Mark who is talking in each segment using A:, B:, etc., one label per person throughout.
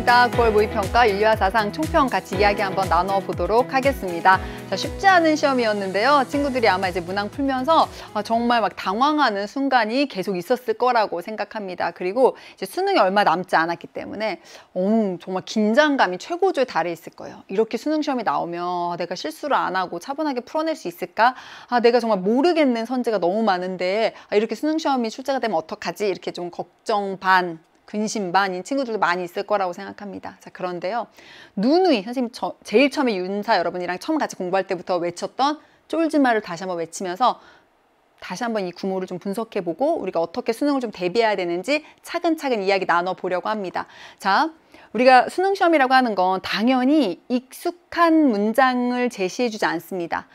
A: 반갑습니다. 9월 모의평가 인류와 사상 총평 같이 이야기 한번 나눠보도록 하겠습니다. 자, 쉽지 않은 시험이었는데요. 친구들이 아마 이제 문항 풀면서 정말 막 당황하는 순간이 계속 있었을 거라고 생각합니다. 그리고 이제 수능이 얼마 남지 않았기 때문에 정말 긴장감이 최고조에 달해 있을 거예요. 이렇게 수능 시험이 나오면 내가 실수를 안 하고 차분하게 풀어낼 수 있을까? 내가 정말 모르겠는 선지가 너무 많은데 이렇게 수능 시험이 출제가 되면 어떡하지? 이렇게 좀 걱정 반 근심 반인 친구들도 많이 있을 거라고 생각합니다. 자, 그런데요. 누누이 선생님 제일 처음에 윤사 여러분이랑 처음 같이 공부할 때부터 외쳤던 쫄지 마를 다시 한번 외치면서 다시 한번 이 구모를 좀 분석해보고 우리가 어떻게 수능을 좀 대비해야 되는지 차근차근 이야기 나눠보려고 합니다. 자, 우리가 수능 시험이라고 하는 건 당연히 익숙한 문장을 제시해주지 않습니다.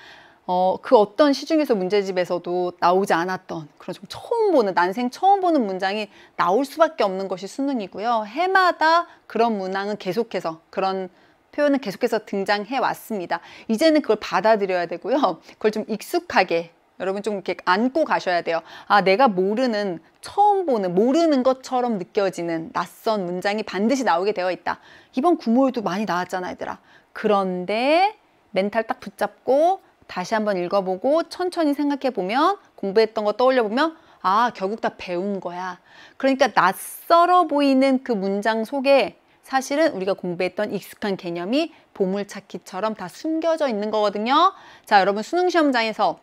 A: 그 어떤 시중에서 문제집에서도 나오지 않았던 그런 좀 처음 보는, 난생 처음 보는 문장이 나올 수밖에 없는 것이 수능이고요. 해마다 그런 문항은 계속해서, 그런 표현은 계속해서 등장해 왔습니다. 이제는 그걸 받아들여야 되고요. 그걸 좀 익숙하게 여러분 좀 이렇게 안고 가셔야 돼요. 내가 모르는, 처음 보는, 모르는 것처럼 느껴지는 낯선 문장이 반드시 나오게 되어 있다. 이번 구모에도 많이 나왔잖아, 얘들아. 그런데 멘탈 딱 붙잡고 다시 한번 읽어보고 천천히 생각해보면, 공부했던 거 떠올려보면 결국 다 배운 거야. 그러니까 낯설어 보이는 그 문장 속에 사실은 우리가 공부했던 익숙한 개념이 보물찾기처럼 다 숨겨져 있는 거거든요. 자, 여러분 수능 시험장에서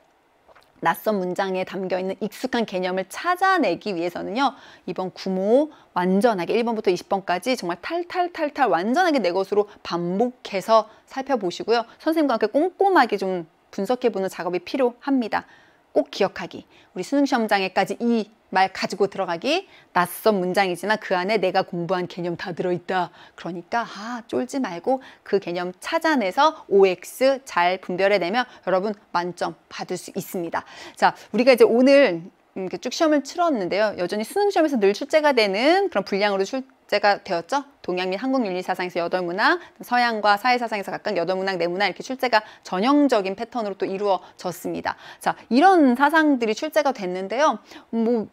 A: 낯선 문장에 담겨있는 익숙한 개념을 찾아내기 위해서는요. 이번 구모 완전하게 1번부터 20번까지 정말 탈탈탈탈 완전하게 내 것으로 반복해서 살펴보시고요. 선생님과 함께 꼼꼼하게 좀 분석해보는 작업이 필요합니다. 꼭 기억하기. 우리 수능시험장에까지 이 말 가지고 들어가기. 낯선 문장이지만 그 안에 내가 공부한 개념 다 들어있다. 그러니까 쫄지 말고 그 개념 찾아내서 OX 잘 분별해내면 여러분 만점 받을 수 있습니다. 자, 우리가 이제 오늘 이렇게 쭉 시험을 치렀는데요. 여전히 수능시험에서 늘 출제가 되는 그런 분량으로 출제가 되었죠. 동양 및 한국 윤리사상에서 8문항, 서양과 사회사상에서 각각 8문항, 4문항 이렇게 출제가 전형적인 패턴으로 또 이루어졌습니다. 자, 이런 사상들이 출제가 됐는데요.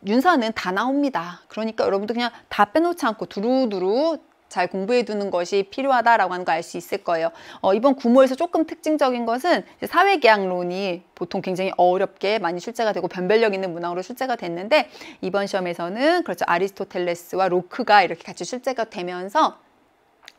A: 윤사는 다 나옵니다. 그러니까 여러분도 그냥 다 빼놓지 않고 두루두루 잘 공부해 두는 것이 필요하다라고 하는 거 알 수 있을 거예요. 이번 구모에서 조금 특징적인 것은 사회계약론이 보통 굉장히 어렵게 많이 출제가 되고 변별력 있는 문항으로 출제가 됐는데 이번 시험에서는 그렇죠. 아리스토텔레스와 로크가 이렇게 같이 출제가 되면서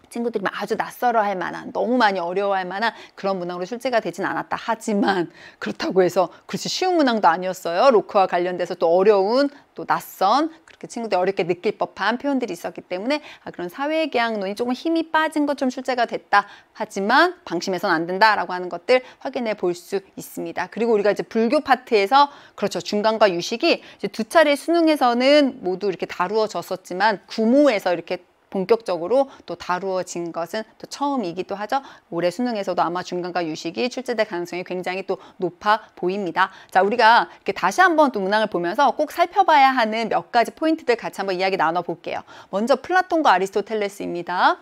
A: 친구들이 아주 낯설어 할 만한, 너무 많이 어려워할 만한 그런 문항으로 출제가 되진 않았다. 하지만 그렇다고 해서 그렇지 쉬운 문항도 아니었어요. 로크와 관련돼서 또 어려운, 또 낯선, 그렇게 친구들이 어렵게 느낄 법한 표현들이 있었기 때문에 그런 사회계약론이 조금 힘이 빠진 것처럼 출제가 됐다. 하지만 방심해서는 안 된다라고 하는 것들 확인해 볼 수 있습니다. 그리고 우리가 이제 불교 파트에서 그렇죠. 중간과 유식이 이제 두 차례 수능에서는 모두 이렇게 다루어졌었지만 구모에서 이렇게 본격적으로 또 다루어진 것은 또 처음이기도 하죠. 올해 수능에서도 아마 중간과 유식이 출제될 가능성이 굉장히 또 높아 보입니다. 자, 우리가 이렇게 다시 한번 또 문항을 보면서 꼭 살펴봐야 하는 몇 가지 포인트들 같이 한번 이야기 나눠볼게요. 먼저 플라톤과 아리스토텔레스입니다.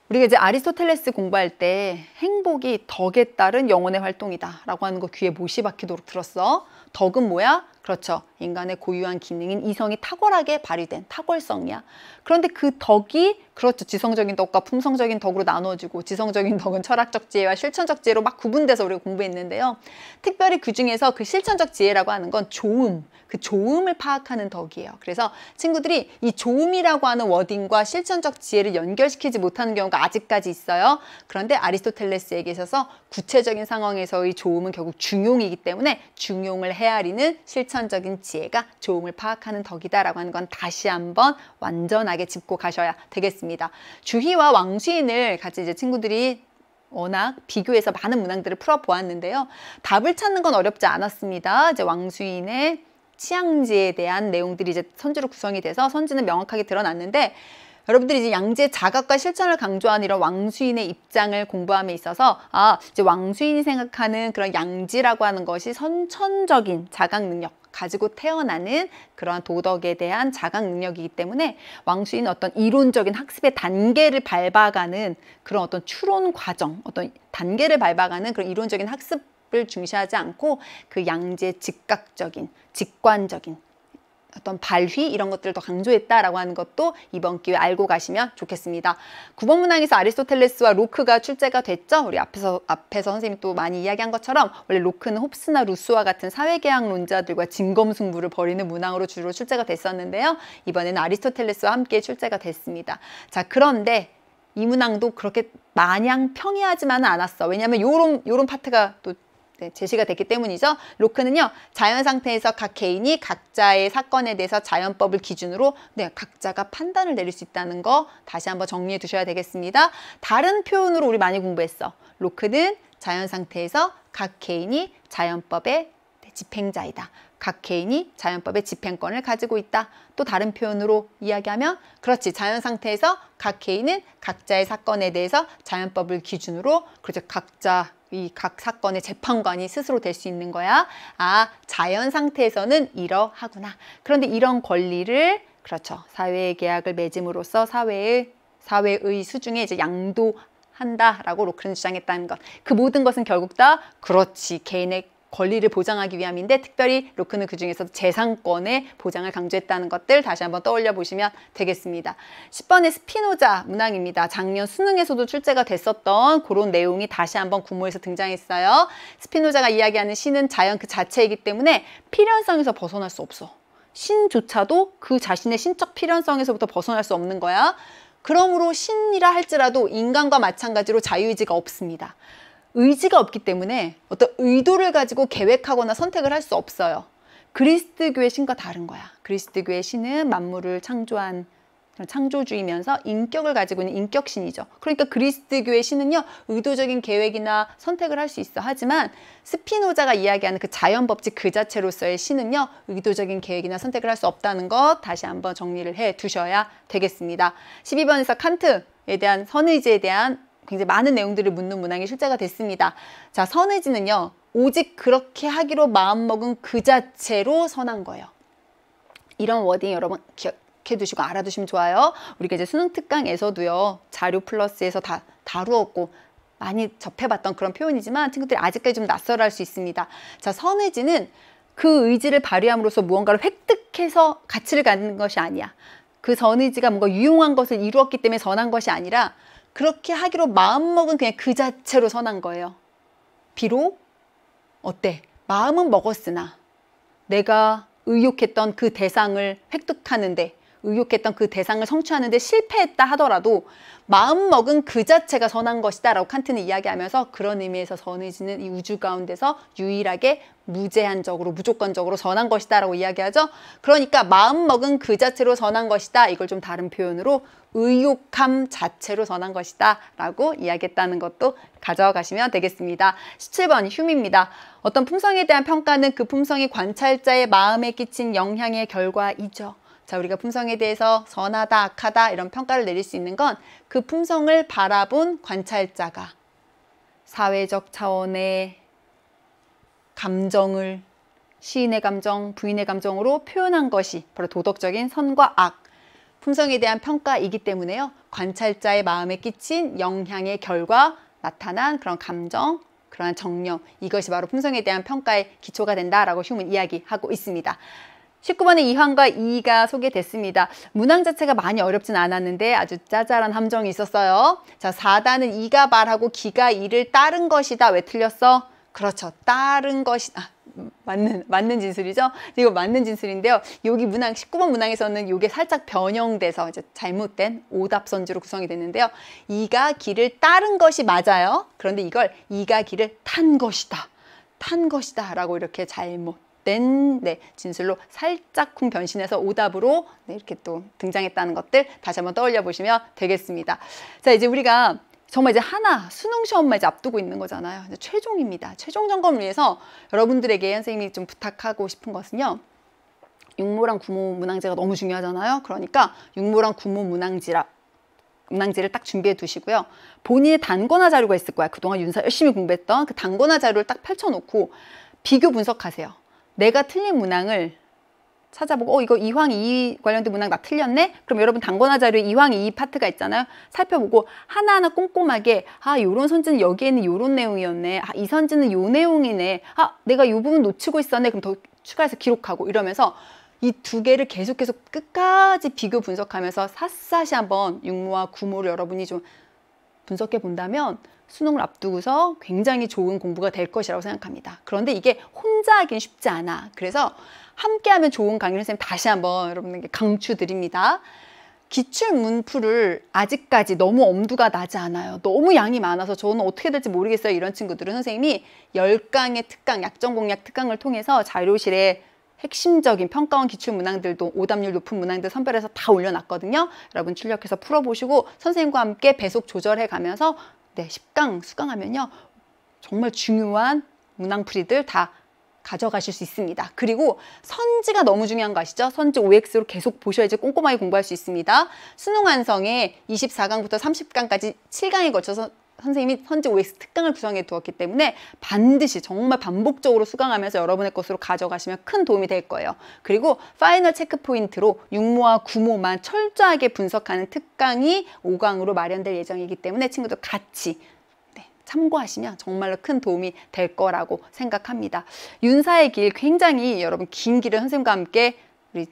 A: 우리가 이제 아리스토텔레스 공부할 때 행복이 덕에 따른 영혼의 활동이다 라고 하는 거 귀에 못이 박히도록 들었어. 덕은 뭐야? 그렇죠. 인간의 고유한 기능인 이성이 탁월하게 발휘된 탁월성이야. 그런데 그 덕이 그렇죠. 지성적인 덕과 품성적인 덕으로 나눠지고 지성적인 덕은 철학적 지혜와 실천적 지혜로 막 구분돼서 우리가 공부했는데요. 특별히 그중에서 그 실천적 지혜라고 하는 건 조음, 그 조음을 파악하는 덕이에요. 그래서 친구들이 이 조음이라고 하는 워딩과 실천적 지혜를 연결시키지 못하는 경우가 아직까지 있어요. 그런데 아리스토텔레스에게 있어서 구체적인 상황에서의 조음은 결국 중용이기 때문에 중용을 헤아리는 실천적인 지혜가 조음을 파악하는 덕이다라고 하는 건 다시 한번 완전하게 짚고 가셔야 되겠습니다. 주희와 왕수인을 같이 이제 친구들이 워낙 비교해서 많은 문항들을 풀어보았는데요. 답을 찾는 건 어렵지 않았습니다. 이제 왕수인의 치양지에 대한 내용들이 이제 선지로 구성이 돼서 선지는 명확하게 드러났는데 여러분들이 이제 양지의 자각과 실천을 강조하는 이런 왕수인의 입장을 공부함에 있어서 이제 왕수인이 생각하는 그런 양지라고 하는 것이 선천적인 자각 능력 가지고 태어나는 그러한 도덕에 대한 자각 능력이기 때문에 왕수인은 어떤 이론적인 학습의 단계를 밟아가는 그런 어떤 추론 과정, 어떤 단계를 밟아가는 그런 이론적인 학습을 중시하지 않고 그 양지의 직각적인, 직관적인 어떤 발휘 이런 것들을 더 강조했다라고 하는 것도 이번 기회에 알고 가시면 좋겠습니다. 9번 문항에서 아리스토텔레스와 로크가 출제가 됐죠. 우리 앞에서 선생님이 또 많이 이야기한 것처럼 원래 로크는 홉스나 루소와 같은 사회계약론자들과 진검승부를 벌이는 문항으로 주로 출제가 됐었는데요. 이번에는 아리스토텔레스와 함께 출제가 됐습니다. 자, 그런데 이 문항도 그렇게 마냥 평이하지만은 않았어. 왜냐하면 요런 파트가 또 제시가 됐기 때문이죠. 로크는요, 자연 상태에서 각 개인이 각자의 사건에 대해서 자연법을 기준으로 각자가 판단을 내릴 수 있다는 거 다시 한번 정리해 두셔야 되겠습니다. 다른 표현으로 우리 많이 공부했어. 로크는 자연 상태에서 각 개인이 자연법의 집행자이다. 각 개인이 자연법의 집행권을 가지고 있다. 또 다른 표현으로 이야기하면 그렇지, 자연 상태에서 각 개인은 각자의 사건에 대해서 자연법을 기준으로 그렇죠, 각자 이 각 사건의 재판관이 스스로 될 수 있는 거야. 아, 자연 상태에서는 이러하구나. 그런데 이런 권리를 그렇죠, 사회의 계약을 맺음으로써 사회의 수중에 이제 양도한다라고 로크는 주장했다는 것. 그 모든 것은 결국 다 그렇지, 개인의 권리를 보장하기 위함인데 특별히 로크는 그중에서 재산권의 보장을 강조했다는 것들 다시 한번 떠올려 보시면 되겠습니다. 10번의 스피노자 문항입니다. 작년 수능에서도 출제가 됐었던 그런 내용이 다시 한번 구모에서 등장했어요. 스피노자가 이야기하는 신은 자연 그 자체이기 때문에 필연성에서 벗어날 수 없어. 신조차도 그 자신의 신적 필연성에서부터 벗어날 수 없는 거야. 그러므로 신이라 할지라도 인간과 마찬가지로 자유의지가 없습니다. 의지가 없기 때문에 어떤 의도를 가지고 계획하거나 선택을 할 수 없어요. 그리스도교의 신과 다른 거야. 그리스도교의 신은 만물을 창조한 창조주의면서 인격을 가지고 있는 인격신이죠. 그러니까 그리스도교의 신은요, 의도적인 계획이나 선택을 할 수 있어. 하지만 스피노자가 이야기하는 그 자연법칙 그 자체로서의 신은요, 의도적인 계획이나 선택을 할 수 없다는 것 다시 한번 정리를 해 두셔야 되겠습니다. 12번에서 칸트에 대한 선의지에 대한 굉장히 많은 내용들을 묻는 문항이 출제가 됐습니다. 자, 선의지는요, 오직 그렇게 하기로 마음먹은 그 자체로 선한 거예요. 이런 워딩 여러분 기억해 두시고 알아두시면 좋아요. 우리가 이제 수능 특강에서도요, 자료 플러스에서 다 다루었고 많이 접해봤던 그런 표현이지만 친구들이 아직까지 좀 낯설어 할 수 있습니다. 자, 선의지는 그 의지를 발휘함으로써 무언가를 획득해서 가치를 갖는 것이 아니야. 그 선의지가 뭔가 유용한 것을 이루었기 때문에 선한 것이 아니라 그렇게 하기로 마음먹은 그냥 그 자체로 선한 거예요. 비록 어때? 마음은 먹었으나 내가 의욕했던 그 대상을 획득하는데, 의욕했던 그 대상을 성취하는데 실패했다 하더라도 마음먹은 그 자체가 선한 것이다 라고 칸트는 이야기하면서 그런 의미에서 선의지는 이 우주 가운데서 유일하게 무제한적으로 무조건적으로 선한 것이다 라고 이야기하죠. 그러니까 마음먹은 그 자체로 선한 것이다, 이걸 좀 다른 표현으로 의욕함 자체로 선한 것이다 라고 이야기했다는 것도 가져가시면 되겠습니다. 17번 휴미입니다. 어떤 품성에 대한 평가는 그 품성이 관찰자의 마음에 끼친 영향의 결과이죠. 자, 우리가 품성에 대해서 선하다, 악하다 이런 평가를 내릴 수 있는 건 그 품성을 바라본 관찰자가 사회적 차원의 감정을 시인의 감정, 부인의 감정으로 표현한 것이 바로 도덕적인 선과 악, 품성에 대한 평가이기 때문에요. 관찰자의 마음에 끼친 영향의 결과 나타난 그런 감정, 그러한 정령, 이것이 바로 품성에 대한 평가의 기초가 된다라고 휴문 이야기하고 있습니다. 19번의 2항과 2가 소개됐습니다. 문항 자체가 많이 어렵진 않았는데 아주 짜잘한 함정이 있었어요. 자, 4단은 2가 말하고 기가 2를 따른 것이다. 왜 틀렸어? 그렇죠. 따른 것이다. 맞는 진술이죠. 이거 맞는 진술인데요. 여기 문항 19번 문항에서는 이게 살짝 변형돼서 이제 잘못된 오답선지로 구성이 됐는데요. 이가 기를 따른 것이 맞아요. 그런데 이걸 이가 기를 탄 것이다. 탄 것이다 라고 이렇게 잘못된 진술로 살짝쿵 변신해서 오답으로 이렇게 또 등장했다는 것들 다시 한번 떠올려 보시면 되겠습니다. 자, 이제 우리가 정말 이제 수능 시험만 이제 앞두고 있는 거잖아요. 이제 최종입니다. 최종 점검을 위해서 여러분들에게 선생님이 좀 부탁하고 싶은 것은요, 육모랑 구모 문항제가 너무 중요하잖아요. 그러니까 육모랑 구모 문항지를 딱 준비해 두시고요. 본인의 단권화 자료가 있을 거야. 그동안 윤사 열심히 공부했던 그 단권화 자료를 딱 펼쳐놓고 비교 분석하세요. 내가 틀린 문항을 찾아보고 이거 이황 2 관련된 문항 나 틀렸네? 그럼 여러분 단권화 자료에 이황 2 파트가 있잖아요. 살펴보고 하나하나 꼼꼼하게 요런 선지는 여기에는 요런 내용이었네. 이 선지는 요 내용이네. 내가 요 부분 놓치고 있었네. 그럼 더 추가해서 기록하고 이러면서 이 두 개를 계속 끝까지 비교 분석하면서 샅샅이 한번 육모와 구모를 여러분이 좀 분석해 본다면 수능을 앞두고서 굉장히 좋은 공부가 될 것이라고 생각합니다. 그런데 이게 혼자 하긴 쉽지 않아. 그래서 함께하면 좋은 강의를 선생님 다시 한번 여러분에게 강추드립니다. 기출문풀을 아직까지 너무 엄두가 나지 않아요. 너무 양이 많아서 저는 어떻게 될지 모르겠어요. 이런 친구들은 선생님이 10강의 특강, 약정공략 특강을 통해서 자료실에 핵심적인 평가원 기출문항들도 오답률 높은 문항들 선별해서 다 올려놨거든요. 여러분 출력해서 풀어보시고 선생님과 함께 배속 조절해 가면서 10강 수강하면요. 정말 중요한 문항풀이들 다 가져가실 수 있습니다. 그리고 선지가 너무 중요한 거 아시죠? 선지 OX로 계속 보셔야지 꼼꼼하게 공부할 수 있습니다. 수능 완성에 24강부터 30강까지 7강에 걸쳐서 선생님이 선지 OX 특강을 구성해 두었기 때문에 반드시 정말 반복적으로 수강하면서 여러분의 것으로 가져가시면 큰 도움이 될 거예요. 그리고 파이널 체크 포인트로 육모와 구모만 철저하게 분석하는 특강이 5강으로 마련될 예정이기 때문에 친구들 같이 참고하시면 정말로 큰 도움이 될 거라고 생각합니다. 윤사의 길 굉장히 여러분 긴 길을 선생님과 함께 우리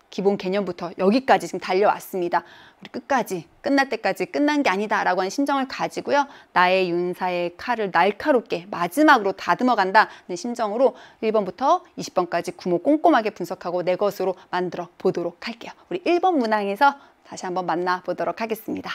A: 기본 개념부터 여기까지 지금 달려왔습니다. 우리 끝까지 끝날 때까지 끝난 게 아니다라고 하는 심정을 가지고요. 나의 윤사의 칼을 날카롭게 마지막으로 다듬어 간다는 심정으로 1번부터 20번까지 구모 꼼꼼하게 분석하고 내 것으로 만들어 보도록 할게요. 우리 1번 문항에서 다시 한번 만나보도록 하겠습니다.